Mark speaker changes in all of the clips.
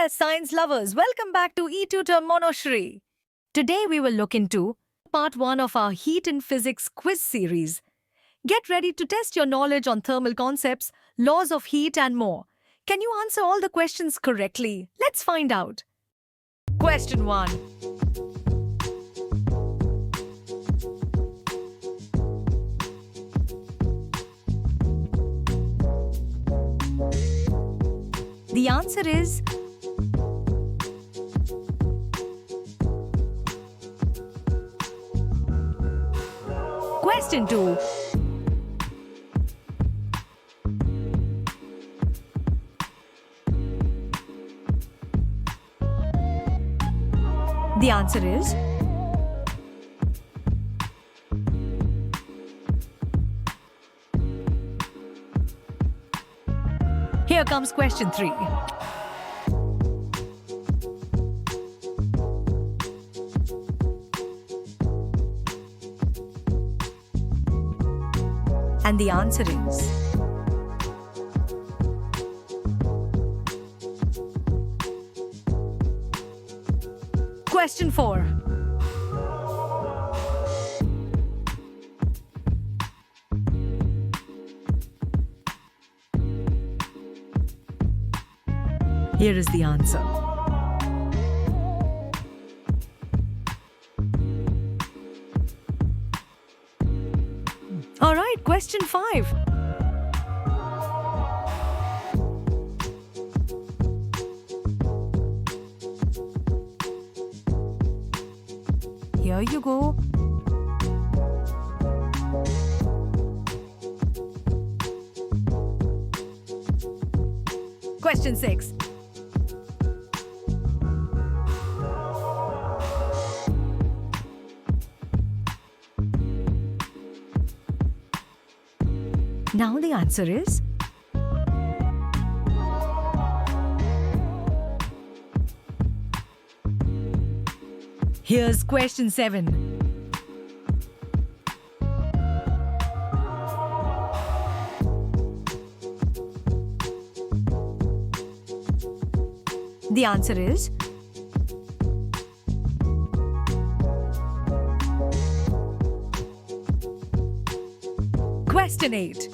Speaker 1: Yes, science lovers, welcome back to eTutor Monoshri. Today we will look into part 1 of our Heat in Physics quiz series. Get ready to test your knowledge on thermal concepts, laws of heat and more. Can you answer all the questions correctly? Let's find out. Question 1. The answer is Question 2. The answer is Here comes question 3. And the answer is Question 4. Here is the answer. All right, question 5. Here you go. Question 6. Now the answer is Here's question 7. The answer is Question 8.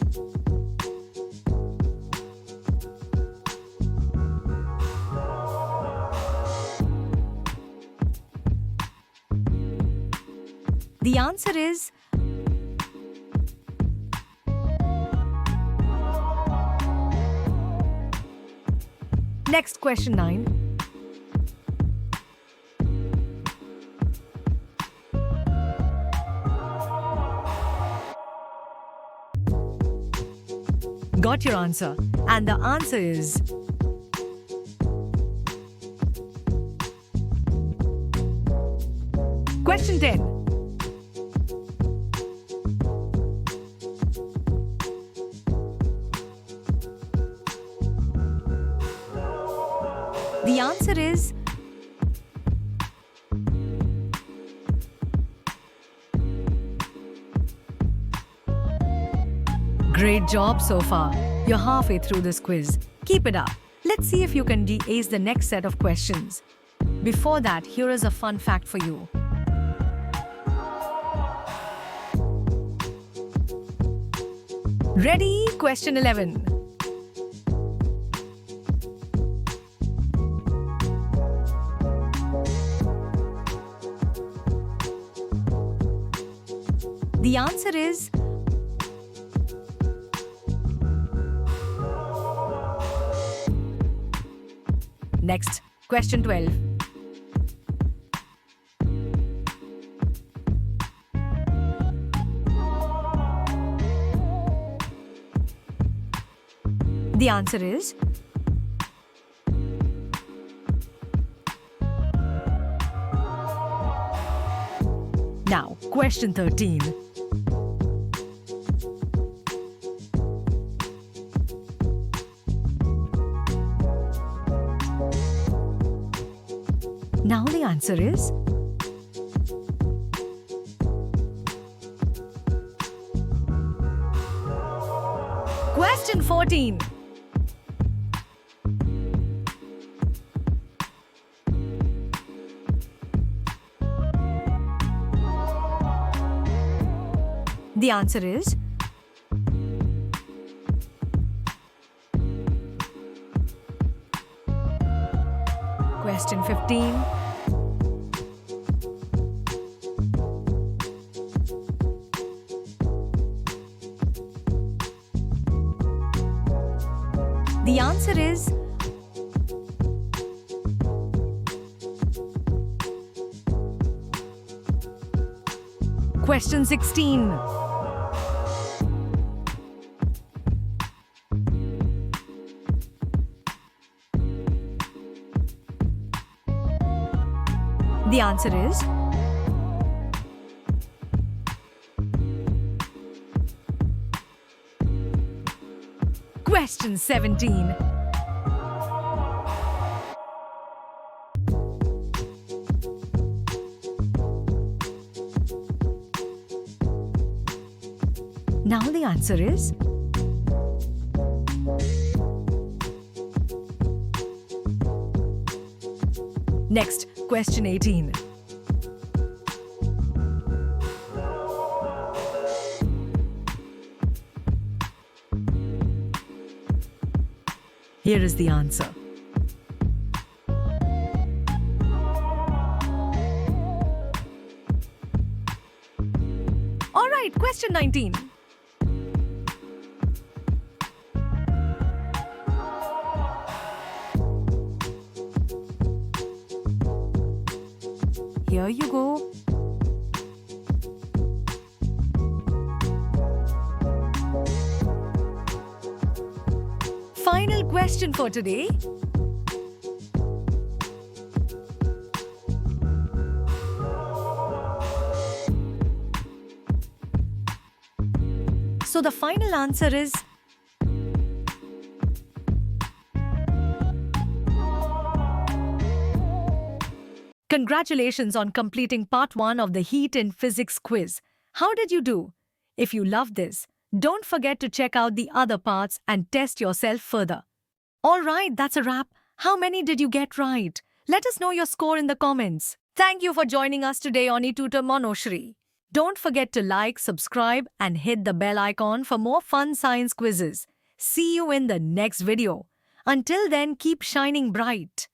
Speaker 1: The answer is Next question 9. Got your answer, and the answer is Question 10. The answer is Great job so far. You're halfway through this quiz. Keep it up. Let's see if you can ace the next set of questions. Before that, here is a fun fact for you. Ready? Question 11. The answer is Next, question 12. The answer is Now, question 13. Now the answer is Question 14. The answer is question 15. The answer is question 16. The answer is question 17. Now the answer is next, question 18. Here is the answer. All right, question 19. Here you go. Final question for today. So the final answer is congratulations on completing part 1 of the Heat in Physics quiz. How did you do? If you loved this, don't forget to check out the other parts and test yourself further. Alright, that's a wrap. How many did you get right? Let us know your score in the comments. Thank you for joining us today on eTutor Monoshri. Don't forget to like, subscribe, and hit the bell icon for more fun science quizzes. See you in the next video. Until then, keep shining bright.